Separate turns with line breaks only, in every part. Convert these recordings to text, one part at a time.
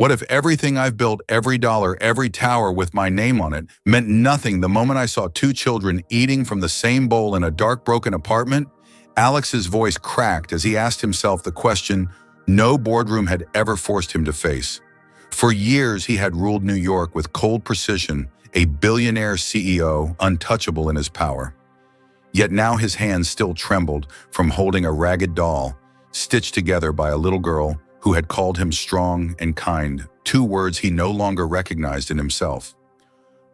What if everything I've built, every dollar, every tower with my name on it, meant nothing the moment I saw two children eating from the same bowl in a dark, broken apartment? Alex's voice cracked as he asked himself the question no boardroom had ever forced him to face. For years, he had ruled New York with cold precision, a billionaire CEO, untouchable in his power. Yet now his hands still trembled from holding a ragged doll, stitched together by a little girl who had called him strong and kind, two words he no longer recognized in himself.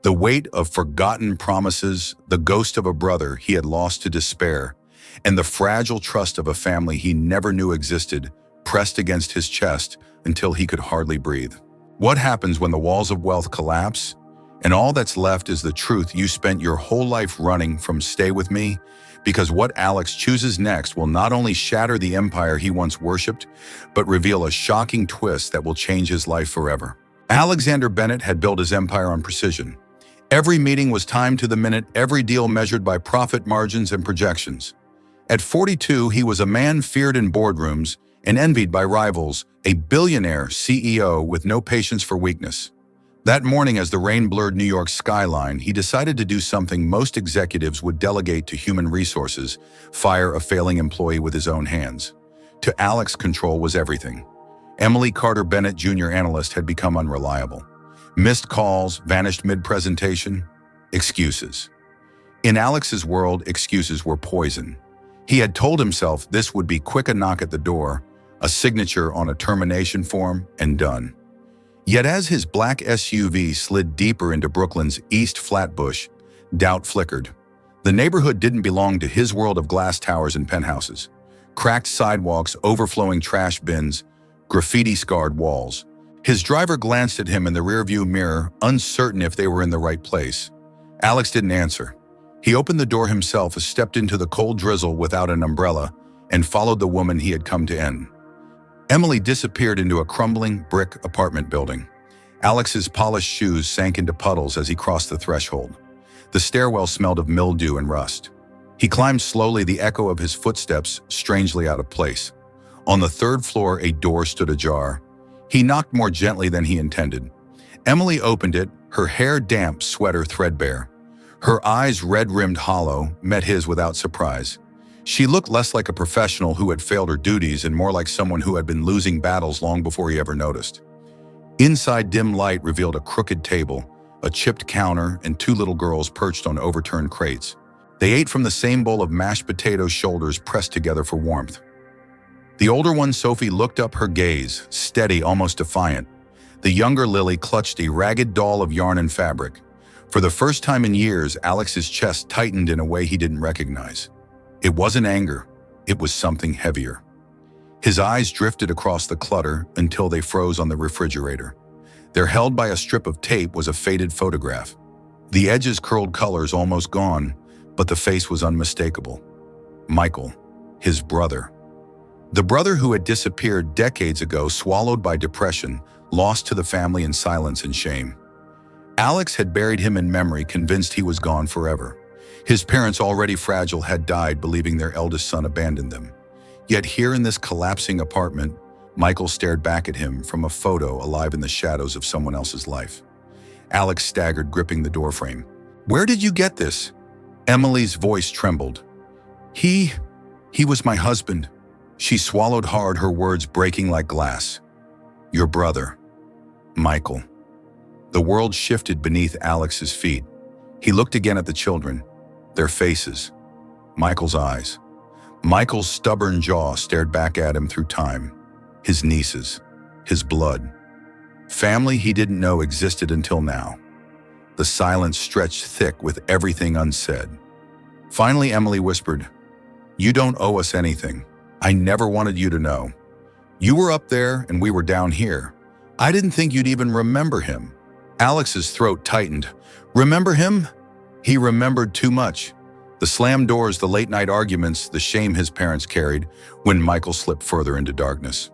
The weight of forgotten promises, the ghost of a brother he had lost to despair, and the fragile trust of a family he never knew existed pressed against his chest until he could hardly breathe. What happens when the walls of wealth collapse, and all that's left is the truth you spent your whole life running from? Stay with me, because what Alex chooses next will not only shatter the empire he once worshipped, but reveal a shocking twist that will change his life forever. Alexander Bennett had built his empire on precision. Every meeting was timed to the minute, every deal measured by profit margins and projections. At 42, he was a man feared in boardrooms and envied by rivals, a billionaire CEO with no patience for weakness. That morning, as the rain blurred New York's skyline, he decided to do something most executives would delegate to human resources: fire a failing employee with his own hands. To Alex, control was everything. Emily Carter Bennett, junior analyst, had become unreliable. Missed calls, vanished mid-presentation, excuses. In Alex's world, excuses were poison. He had told himself this would be quick, a knock at the door, a signature on a termination form, and done. Yet as his black SUV slid deeper into Brooklyn's East Flatbush, doubt flickered. The neighborhood didn't belong to his world of glass towers and penthouses. Cracked sidewalks, overflowing trash bins, graffiti-scarred walls. His driver glanced at him in the rearview mirror, uncertain if they were in the right place. Alex didn't answer. He opened the door himself, stepped into the cold drizzle without an umbrella, and followed the woman he had come to end. Emily disappeared into a crumbling brick apartment building. Alex's polished shoes sank into puddles as he crossed the threshold. The stairwell smelled of mildew and rust. He climbed slowly, the echo of his footsteps strangely out of place. On the third floor, a door stood ajar. He knocked more gently than he intended. Emily opened it, her hair damp, sweater threadbare. Her eyes, red-rimmed hollow, met his without surprise. She looked less like a professional who had failed her duties and more like someone who had been losing battles long before he ever noticed. Inside, dim light revealed a crooked table, a chipped counter, and two little girls perched on overturned crates. They ate from the same bowl of mashed potatoes, shoulders pressed together for warmth. The older one, Sophie, looked up, her gaze steady, almost defiant. The younger, Lily, clutched a ragged doll of yarn and fabric. For the first time in years, Alex's chest tightened in a way he didn't recognize. It wasn't anger, it was something heavier. His eyes drifted across the clutter until they froze on the refrigerator. There, held by a strip of tape, was a faded photograph. The edges curled, colors almost gone, but the face was unmistakable. Michael, his brother. The brother who had disappeared decades ago, swallowed by depression, lost to the family in silence and shame. Alex had buried him in memory, convinced he was gone forever. His parents, already fragile, had died believing their eldest son abandoned them. Yet here in this collapsing apartment, Michael stared back at him from a photo alive in the shadows of someone else's life. Alex staggered, gripping the doorframe. "Where did you get this?" Emily's voice trembled. He was my husband." She swallowed hard, her words breaking like glass. "Your brother, Michael." The world shifted beneath Alex's feet. He looked again at the children, their faces, Michael's eyes. Michael's stubborn jaw stared back at him through time. His nieces, his blood. Family he didn't know existed until now. The silence stretched thick with everything unsaid. Finally, Emily whispered, "You don't owe us anything. I never wanted you to know. You were up there and we were down here. I didn't think you'd even remember him." Alex's throat tightened. Remember him? He remembered too much. The slammed doors, the late-night arguments, the shame his parents carried when Michael slipped further into darkness.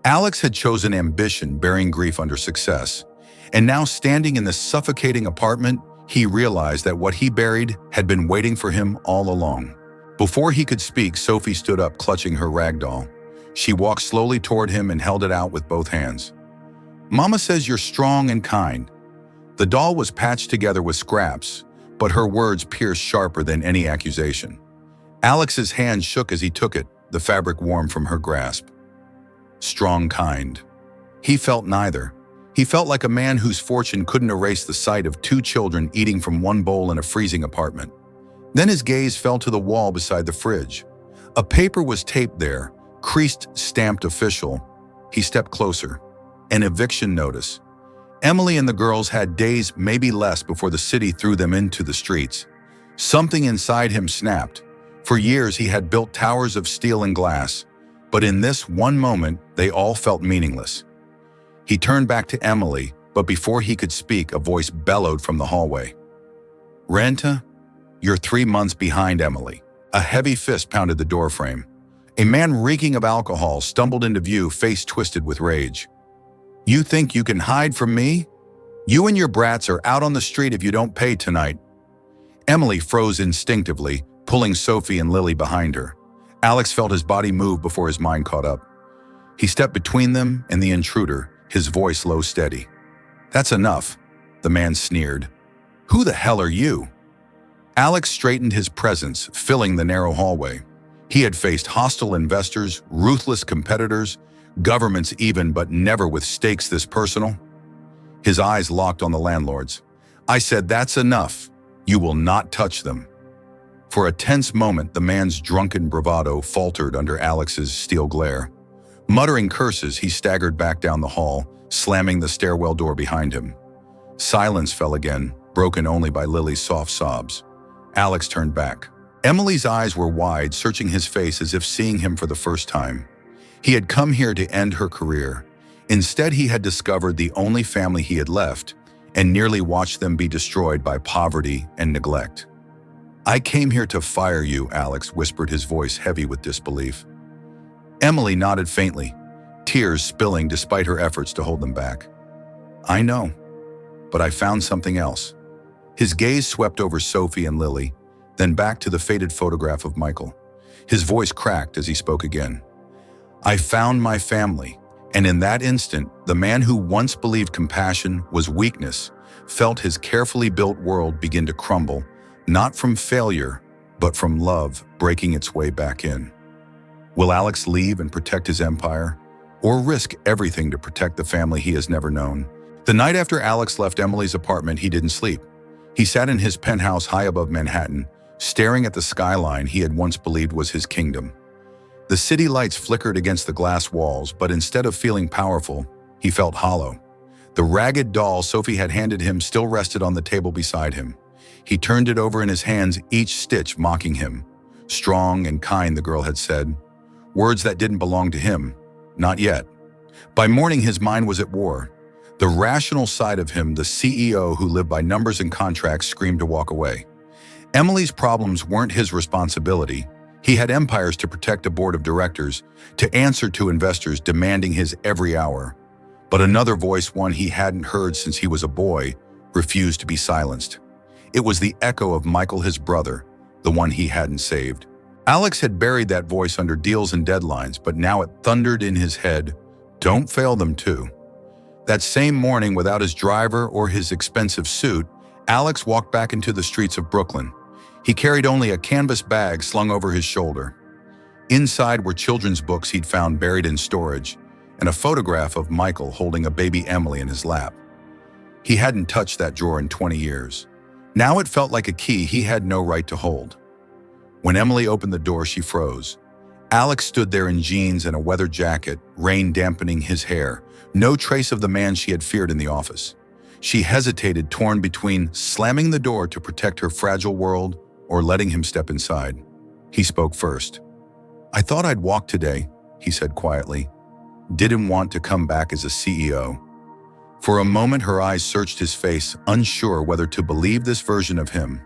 Alex had chosen ambition, bearing grief under success. And now, standing in this suffocating apartment, he realized that what he buried had been waiting for him all along. Before he could speak, Sophie stood up, clutching her rag doll. She walked slowly toward him and held it out with both hands. Mama says you're strong and kind." The doll was patched together with scraps, but her words pierced sharper than any accusation. Alex's hand shook as he took it, the fabric warm from her grasp. Strong, kind. He felt neither. He felt like a man whose fortune couldn't erase the sight of two children eating from one bowl in a freezing apartment. Then his gaze fell to the wall beside the fridge. A paper was taped there, creased, stamped official. He stepped closer. An eviction notice. Emily and the girls had days, maybe less, before the city threw them into the streets. Something inside him snapped. For years he had built towers of steel and glass, but in this one moment they all felt meaningless. He turned back to Emily, but before he could speak, a voice bellowed from the hallway. "Renta, you're 3 months behind, Emily." A heavy fist pounded the doorframe. A man reeking of alcohol stumbled into view, face twisted with rage. "You think you can hide from me? You and your brats are out on the street if you don't pay tonight." Emily froze instinctively, pulling Sophie and Lily behind her. Alex felt his body move before his mind caught up. He stepped between them and the intruder, his voice low steady. "That's enough," the man sneered. "Who the hell are you?" Alex straightened his presence, filling the narrow hallway. He had faced hostile investors, ruthless competitors, governments even, but never with stakes this personal. His eyes locked on the landlords. "I said that's enough. You will not touch them." For a tense moment, the man's drunken bravado faltered under Alex's steel glare. Muttering curses, he staggered back down the hall, slamming the stairwell door behind him. Silence fell again, broken only by Lily's soft sobs. Alex turned back. Emily's eyes were wide, searching his face as if seeing him for the first time. He had come here to end her career. Instead, he had discovered the only family he had left and nearly watched them be destroyed by poverty and neglect. "I came here to fire you," Alex whispered, his voice heavy with disbelief. Emily nodded faintly, tears spilling despite her efforts to hold them back. "I know, but I found something else." His gaze swept over Sophie and Lily, then back to the faded photograph of Michael. His voice cracked as he spoke again. "I found my family," and in that instant, the man who once believed compassion was weakness felt his carefully built world begin to crumble, not from failure, but from love breaking its way back in. Will Alex leave and protect his empire, or risk everything to protect the family he has never known? The night after Alex left Emily's apartment, he didn't sleep. He sat in his penthouse high above Manhattan, staring at the skyline he had once believed was his kingdom. The city lights flickered against the glass walls, but instead of feeling powerful, he felt hollow. The ragged doll Sophie had handed him still rested on the table beside him. He turned it over in his hands, each stitch mocking him. Strong and kind, the girl had said. Words that didn't belong to him. Not yet. By morning, his mind was at war. The rational side of him, the CEO who lived by numbers and contracts, screamed to walk away. Emily's problems weren't his responsibility. He had empires to protect, a board of directors, to answer to investors demanding his every hour. But another voice, one he hadn't heard since he was a boy, refused to be silenced. It was the echo of Michael, his brother, the one he hadn't saved. Alex had buried that voice under deals and deadlines, but now it thundered in his head, "Don't fail them too." That same morning, without his driver or his expensive suit, Alex walked back into the streets of Brooklyn. He carried only a canvas bag slung over his shoulder. Inside were children's books he'd found buried in storage, and a photograph of Michael holding a baby Emily in his lap. He hadn't touched that drawer in 20 years. Now it felt like a key he had no right to hold. When Emily opened the door, she froze. Alex stood there in jeans and a weather jacket, rain dampening his hair, no trace of the man she had feared in the office. She hesitated, torn between slamming the door to protect her fragile world or letting him step inside. He spoke first. "I thought I'd walk today," he said quietly. "Didn't want to come back as a CEO." For a moment, her eyes searched his face, unsure whether to believe this version of him.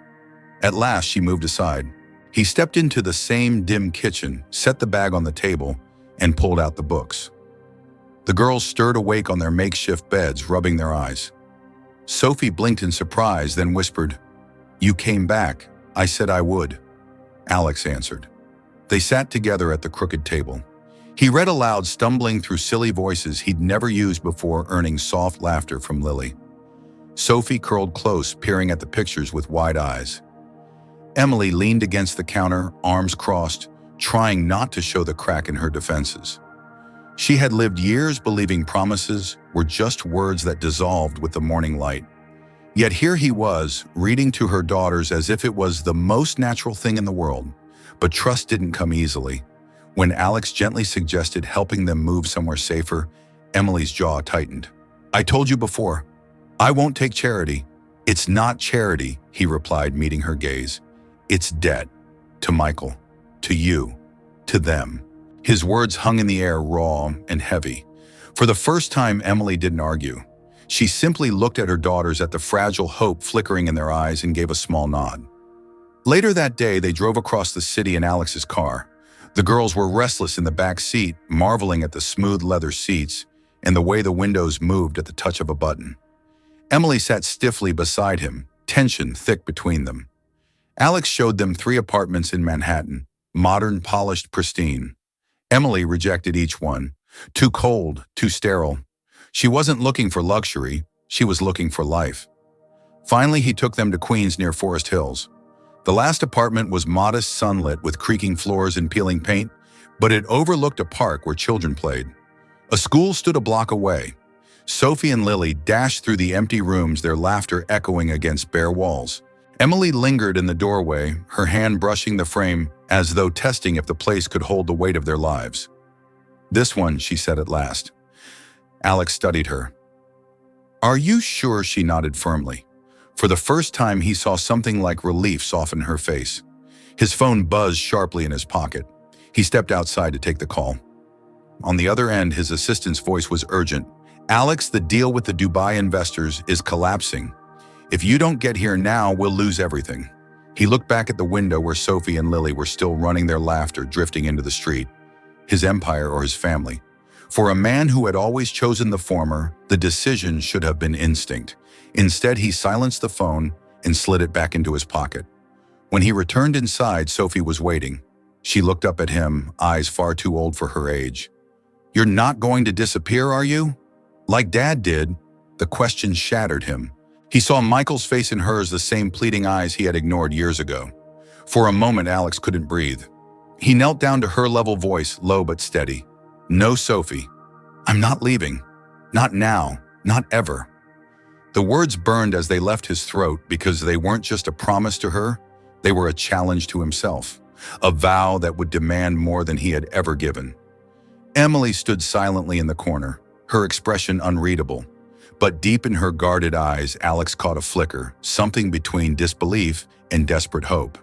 At last, she moved aside. He stepped into the same dim kitchen, set the bag on the table, and pulled out the books. The girls stirred awake on their makeshift beds, rubbing their eyes. Sophie blinked in surprise, then whispered, "You came back. I said I would." Alex answered. They sat together at the crooked table. He read aloud, stumbling through silly voices he'd never used before, earning soft laughter from Lily. Sophie curled close, peering at the pictures with wide eyes. Emily leaned against the counter, arms crossed, trying not to show the crack in her defenses. She had lived years believing promises were just words that dissolved with the morning light. Yet here he was, reading to her daughters as if it was the most natural thing in the world. But trust didn't come easily. When Alex gently suggested helping them move somewhere safer, Emily's jaw tightened. "I told you before, I won't take charity." "It's not charity," he replied, meeting her gaze. "It's debt. To Michael. To you. To them." His words hung in the air, raw and heavy. For the first time, Emily didn't argue. She simply looked at her daughters, at the fragile hope flickering in their eyes, and gave a small nod. Later that day, they drove across the city in Alex's car. The girls were restless in the back seat, marveling at the smooth leather seats and the way the windows moved at the touch of a button. Emily sat stiffly beside him, tension thick between them. Alex showed them 3 apartments in Manhattan, modern, polished, pristine. Emily rejected each one. Too cold, too sterile. She wasn't looking for luxury, she was looking for life. Finally, he took them to Queens near Forest Hills. The last apartment was modest, sunlit, with creaking floors and peeling paint, but it overlooked a park where children played. A school stood a block away. Sophie and Lily dashed through the empty rooms, their laughter echoing against bare walls. Emily lingered in the doorway, her hand brushing the frame as though testing if the place could hold the weight of their lives. "This one," she said at last. Alex studied her. "Are you sure?" She nodded firmly. For the first time, he saw something like relief soften her face. His phone buzzed sharply in his pocket. He stepped outside to take the call. On the other end, his assistant's voice was urgent. "Alex, the deal with the Dubai investors is collapsing. If you don't get here now, we'll lose everything." He looked back at the window where Sophie and Lily were still running, their laughter drifting into the street. His empire or his family? For a man who had always chosen the former, the decision should have been instinct. Instead, he silenced the phone and slid it back into his pocket. When he returned inside, Sophie was waiting. She looked up at him, eyes far too old for her age. "You're not going to disappear, are you?" "Like Dad did." The question shattered him. He saw Michael's face in hers, the same pleading eyes he had ignored years ago. For a moment, Alex couldn't breathe. He knelt down to her level voice, low but steady. "No, Sophie. I'm not leaving. Not now. Not ever." The words burned as they left his throat because they weren't just a promise to her, they were a challenge to himself, a vow that would demand more than he had ever given. Emily stood silently in the corner, her expression unreadable. But deep in her guarded eyes, Alex caught a flicker, something between disbelief and desperate hope.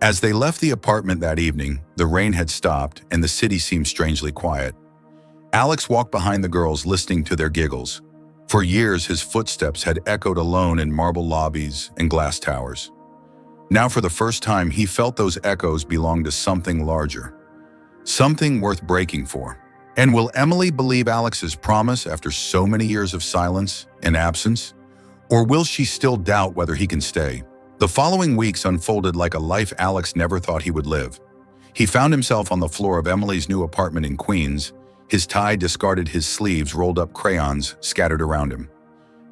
As they left the apartment that evening, the rain had stopped and the city seemed strangely quiet. Alex walked behind the girls, listening to their giggles. For years, his footsteps had echoed alone in marble lobbies and glass towers. Now, for the first time, he felt those echoes belonged to something larger, something worth breaking for. And will Emily believe Alex's promise after so many years of silence and absence? Or will she still doubt whether he can stay? The following weeks unfolded like a life Alex never thought he would live. He found himself on the floor of Emily's new apartment in Queens, his tie discarded, his sleeves rolled up, crayons scattered around him.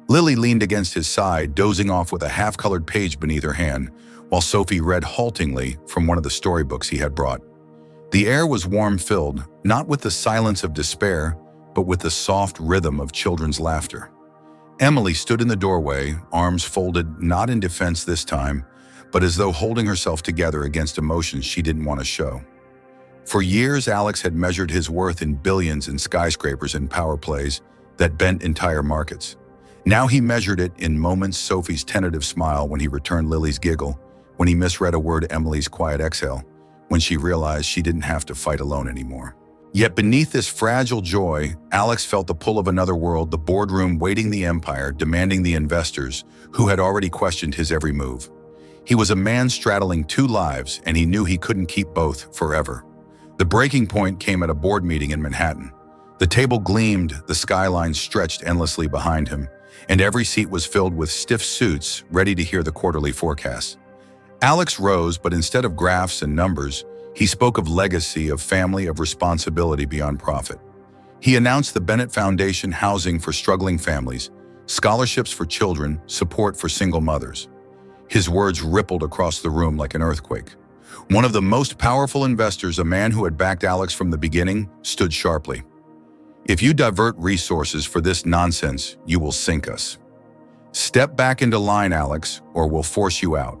Lily leaned against his side, dozing off with a half-colored page beneath her hand, while Sophie read haltingly from one of the storybooks he had brought. The air was warm-filled, not with the silence of despair, but with the soft rhythm of children's laughter. Emily stood in the doorway, arms folded, not in defense this time, but as though holding herself together against emotions she didn't want to show. For years, Alex had measured his worth in billions in skyscrapers and power plays that bent entire markets. Now he measured it in moments, Sophie's tentative smile when he returned Lily's giggle, when he misread a word, Emily's quiet exhale, when she realized she didn't have to fight alone anymore. Yet beneath this fragile joy, Alex felt the pull of another world, the boardroom waiting, the empire demanding, the investors who had already questioned his every move. He was a man straddling 2 lives, and he knew he couldn't keep both forever. The breaking point came at a board meeting in Manhattan. The table gleamed, the skyline stretched endlessly behind him, and every seat was filled with stiff suits ready to hear the quarterly forecasts. Alex rose, but instead of graphs and numbers, He spoke of legacy, of family, of responsibility beyond profit. He announced the Bennett Foundation housing for struggling families, scholarships for children, support for single mothers. His words rippled across the room like an earthquake. One of the most powerful investors, a man who had backed Alex from the beginning, stood sharply. "If you divert resources for this nonsense, you will sink us. Step back into line, Alex, or we'll force you out."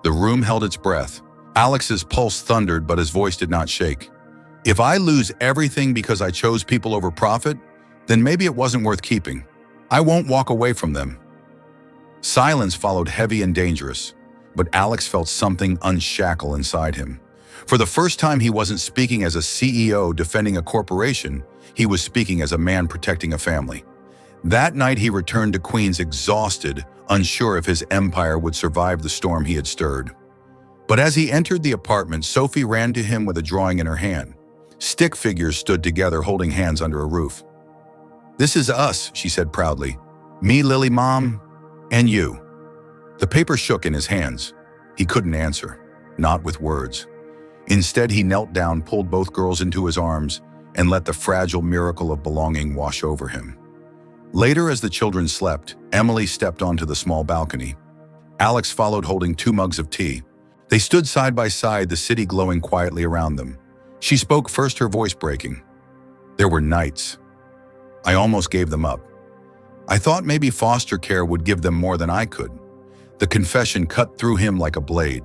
The room held its breath. Alex's pulse thundered, but his voice did not shake. "If I lose everything because I chose people over profit, then maybe it wasn't worth keeping. I won't walk away from them." Silence followed, heavy and dangerous, but Alex felt something unshackle inside him. For the first time, he wasn't speaking as a CEO defending a corporation, he was speaking as a man protecting a family. That night, he returned to Queens exhausted, unsure if his empire would survive the storm he had stirred. But as he entered the apartment, Sophie ran to him with a drawing in her hand. Stick figures stood together holding hands under a roof. "This is us," she said proudly. "Me, Lily, Mom, and you." The paper shook in his hands. He couldn't answer, not with words. Instead, he knelt down, pulled both girls into his arms, and let the fragile miracle of belonging wash over him. Later, as the children slept, Emily stepped onto the small balcony. Alex followed, holding 2 mugs of tea. They stood side by side, the city glowing quietly around them. She spoke first, her voice breaking. "There were nights. I almost gave them up. I thought maybe foster care would give them more than I could." The confession cut through him like a blade.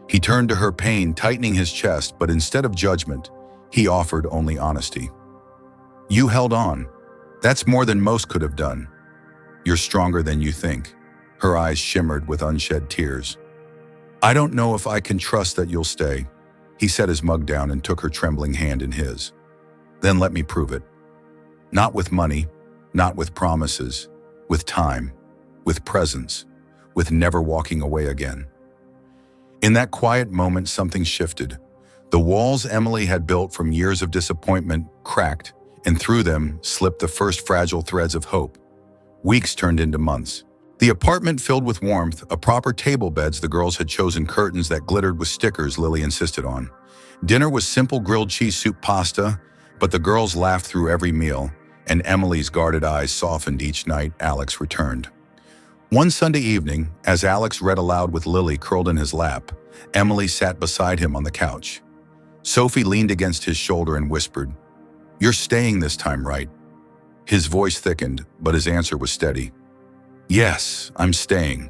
He turned to her, pain tightening his chest, but instead of judgment, he offered only honesty. "You held on. That's more than most could have done. You're stronger than you think." Her eyes shimmered with unshed tears. "I don't know if I can trust that you'll stay." He set his mug down and took her trembling hand in his. "Then let me prove it. Not with money, not with promises, with time, with presence, with never walking away again." In that quiet moment, something shifted. The walls Emily had built from years of disappointment cracked, and through them slipped the first fragile threads of hope. Weeks turned into months. The apartment filled with warmth, a proper table, beds the girls had chosen, curtains that glittered with stickers Lily insisted on. Dinner was simple grilled cheese soup pasta, but the girls laughed through every meal, and Emily's guarded eyes softened each night Alex returned. One Sunday evening, as Alex read aloud with Lily curled in his lap, Emily sat beside him on the couch. Sophie leaned against his shoulder and whispered, "You're staying this time, right?" His voice thickened, but his answer was steady. "Yes, I'm staying."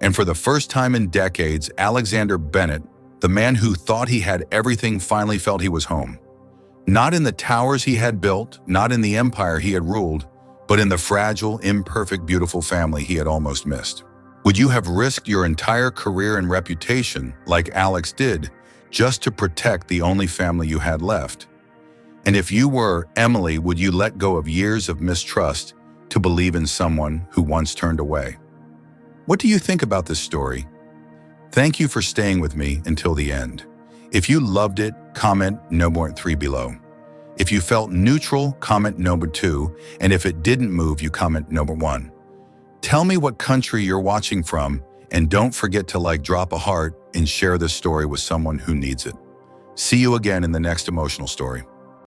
And for the first time in decades, Alexander Bennett, the man who thought he had everything, finally felt he was home. Not in the towers he had built, not in the empire he had ruled, but in the fragile, imperfect, beautiful family he had almost missed. Would you have risked your entire career and reputation, like Alex did, just to protect the only family you had left? And if you were Emily, would you let go of years of mistrust to believe in someone who once turned away? What do you think about this story? Thank you for staying with me until the end. If you loved it, comment no more than 3 below. If you felt neutral, comment number 2, and if it didn't move, you comment number 1. Tell me what country you're watching from, and don't forget to drop a heart, and share this story with someone who needs it. See you again in the next emotional story.